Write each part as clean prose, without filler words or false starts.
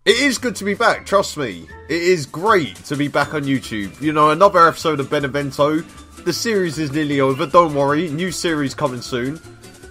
It is good to be back, trust me. It is great to be back on YouTube. You know, another episode of Benevento. The series is nearly over, don't worry. New series coming soon.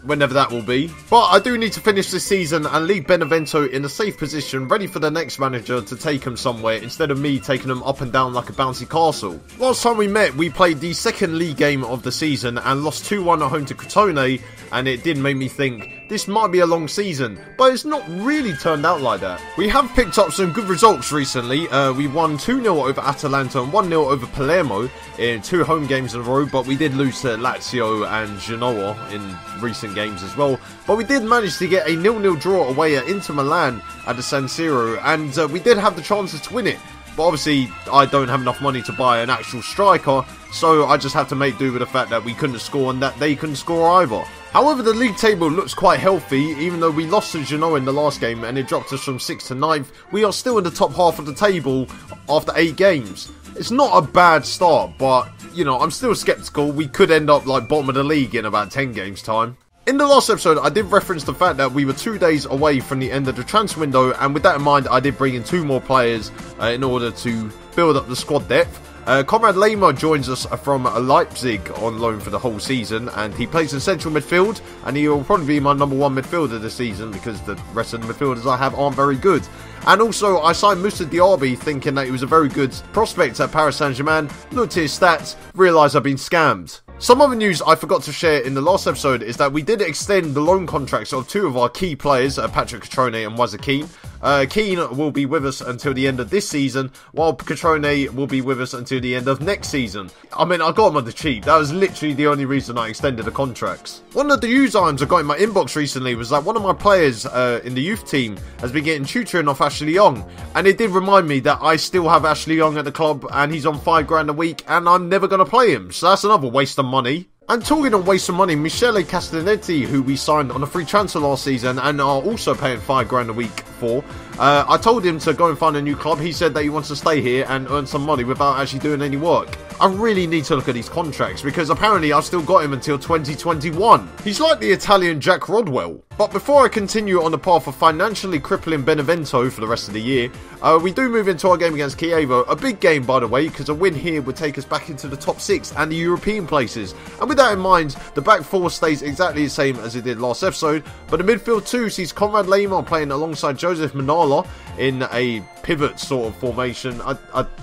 Whenever that will be. But I do need to finish this season and leave Benevento in a safe position, ready for the next manager to take them somewhere, instead of me taking them up and down like a bouncy castle. Last time we met, we played the second league game of the season and lost 2-1 at home to Crotone, and it did make me think, this might be a long season, but it's not really turned out like that. We have picked up some good results recently. We won 2-0 over Atalanta and 1-0 over Palermo in 2 home games in a row, but we did lose to Lazio and Genoa in recent games as well. But we did manage to get a 0-0 draw away at Inter Milan at the San Siro, and we did have the chances to win it. But obviously, I don't have enough money to buy an actual striker, so I just have to make do with the fact that we couldn't score and that they couldn't score either. However, the league table looks quite healthy. Even though we lost to Genoa in the last game and it dropped us from 6th to 9th, we are still in the top half of the table after 8 games. It's not a bad start, but, you know, I'm still sceptical. We could end up like bottom of the league in about 10 games time. In the last episode, I did reference the fact that we were 2 days away from the end of the transfer window, and with that in mind, I did bring in 2 more players in order to build up the squad depth. Conrad Lehmer joins us from Leipzig on loan for the whole season, and he plays in central midfield, and he will probably be my number 1 midfielder this season because the rest of the midfielders I have aren't very good. And also, I signed Moussa Diaby thinking that he was a very good prospect at Paris Saint-Germain, looked at his stats, realised I've been scammed. Some other news I forgot to share in the last episode is that we did extend the loan contracts of 2 of our key players, Patrick Catrone and Wazza Keane. Keane will be with us until the end of this season, while Catrone will be with us until the end of next season. I mean, I got him on the cheap. That was literally the only reason I extended the contracts. One of the news items I got in my inbox recently was that one of my players in the youth team has been getting tutoring off Ashley Young, and it did remind me that I still have Ashley Young at the club and he's on £5 a week and I'm never going to play him, so that's another waste of money. And talking of waste of money, Michele Castanetti, who we signed on a free transfer last season and are also paying £5 a week for, I told him to go and find a new club. He said that he wants to stay here and earn some money without actually doing any work. I really need to look at these contracts because apparently I've still got him until 2021. He's like the Italian Jack Rodwell. But before I continue on the path of financially crippling Benevento for the rest of the year, we do move into our game against Chievo. A big game, by the way, because a win here would take us back into the top 6 and the European places. And with that in mind, the back 4 stays exactly the same as it did last episode, but the midfield 2 sees Conrad Lehmer playing alongside Joseph Manala in a pivot sort of formation.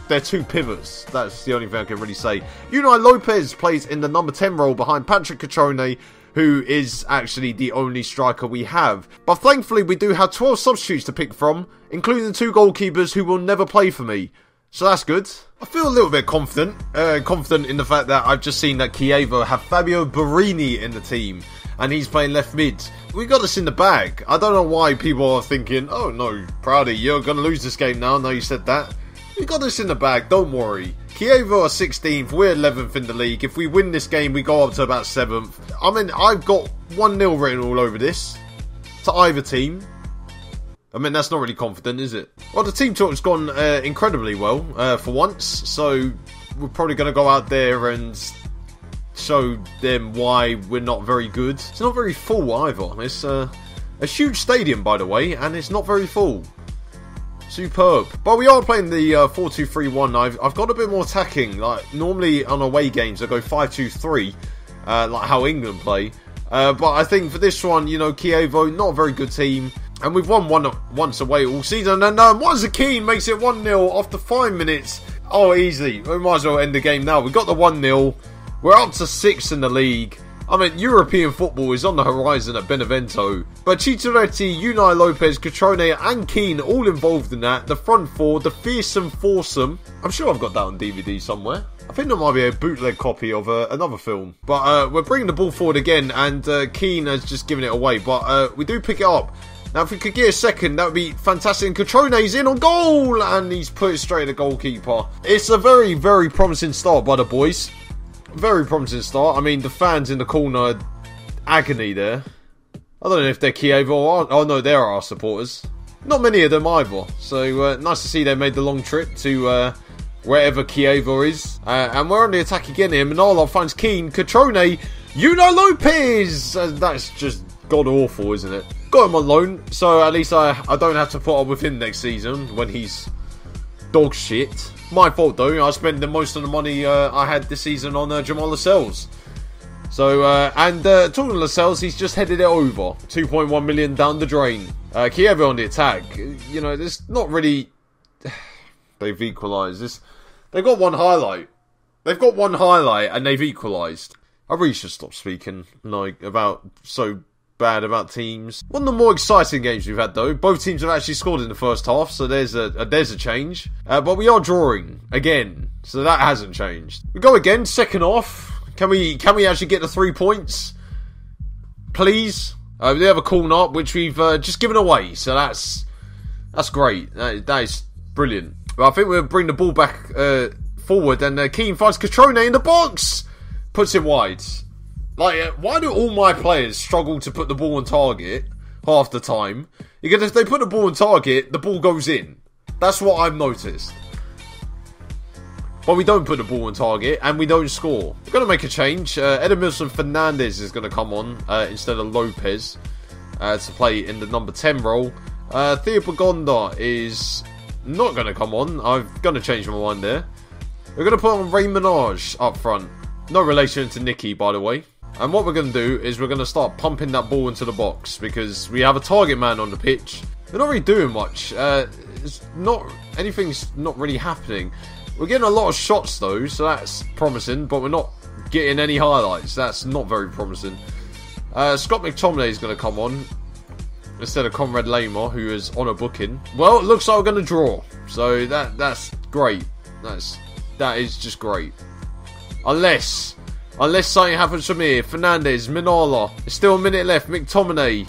They're 2 pivots, that's the only thing I can really say. Unai Lopez plays in the number 10 role behind Patrick Catrone, who is actually the only striker we have. But thankfully we do have 12 substitutes to pick from, including 2 goalkeepers who will never play for me. So that's good. I feel a little bit confident in the fact that I've just seen that Chievo have Fabio Borini in the team, and he's playing left mid. We got this in the bag. I don't know why people are thinking, oh no, Proudy, you're going to lose this game now. No, you said that. We got this in the bag, don't worry. Chievo are 16th, we're 11th in the league. If we win this game, we go up to about 7th. I mean, I've got 1-0 written all over this. To either team. I mean, that's not really confident, is it? Well, the team talk's gone incredibly well for once. So, we're probably going to go out there and show them why we're not very good. It's not very full either. It's a huge stadium, by the way, and it's not very full. Superb. But we are playing the 4-2-3-1. I've got a bit more attacking. Like, normally on away games, I go 5-2-3, like how England play. But I think for this one, you know, Chievo, not a very good team. And we've won once away all season. And Wazza Keane makes it 1-0 after 5 minutes. Oh, easy. We might as well end the game now. We got the 1-0. We're up to 6th in the league. I mean, European football is on the horizon at Benevento. But Chitoretti, Unai Lopez, Catrone and Keane all involved in that. The front 4, the fearsome foursome. I'm sure I've got that on DVD somewhere. I think there might be a bootleg copy of another film. But we're bringing the ball forward again, and Keane has just given it away. But we do pick it up. Now, if we could get a second, that would be fantastic. And Catrone's in on goal, and he's put it straight at the goalkeeper. It's a very, very promising start by the boys. Very promising start. I mean, the fans in the corner, agony there. I don't know if they're Chievo or... Oh, no, they're our supporters. Not many of them either. So, nice to see they made the long trip to wherever Chievo is. And we're on the attack again here. Manolo finds Keane. Catrone. Unai Lopez! That's just god-awful, isn't it? got him on loan, so at least I don't have to put up with him next season when he's dog shit. My fault though, I spent the most of the money I had this season on Jamal Lascelles. So, talking to Lascelles, he's just headed it over. 2.1 million down the drain. Kiev on the attack. You know, there's not really... They've equalised. They've got one highlight. They've got one highlight and they've equalised. I really should stop speaking, like, about so bad about teams. One of the more exciting games we've had, though. Both teams have actually scored in the first half, so there's a change. But we are drawing again, so that hasn't changed. We go again, second half. Can we actually get the 3 points? Please? We have a corner, which we've just given away, so that's great. That is brilliant. But I think we'll bring the ball back forward, and Keane finds Catrone in the box! Puts it wide. Like, why do all my players struggle to put the ball on target half the time? Because if they put the ball on target, the ball goes in. That's what I've noticed. But we don't put the ball on target, and we don't score. We're going to make a change. Edmilson Fernandez is going to come on instead of Lopez to play in the number 10 role. Theo Pagonda is not going to come on. I'm going to change my mind there. We're going to put on Ray Minaj up front. No relation to Nicky, by the way. And what we're going to do is we're going to start pumping that ball into the box because we have a target man on the pitch. We're not really doing much. Anything's not really happening. We're getting a lot of shots though, so that's promising, but we're not getting any highlights. That's not very promising. Scott McTominay is going to come on instead of Conrad Lamer, who is on a booking. Well, it looks like we're going to draw, so that's great. That is just great. Unless something happens from here. Fernandez, Minala. There's still a minute left. McTominay.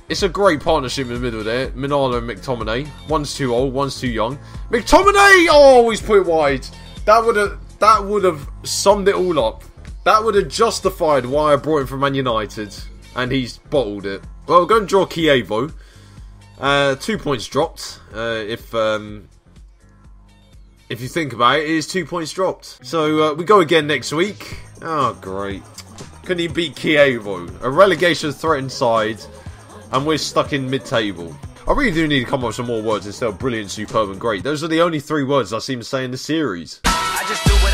It's a great partnership in the middle there. Minala and McTominay. One's too old, one's too young. McTominay! Oh, he's put it wide. That would have summed it all up. That would have justified why I brought him from Man United. And he's bottled it. Well, we're going to draw Kievo. 2 points dropped. If you think about it, it is 2 points dropped. So, we go again next week. Oh, great. Couldn't even beat Kievo. A relegation threatened side. And we're stuck in mid-table. I really do need to come up with some more words instead of brilliant, superb and great. Those are the only 3 words I seem to say in the series. I just do what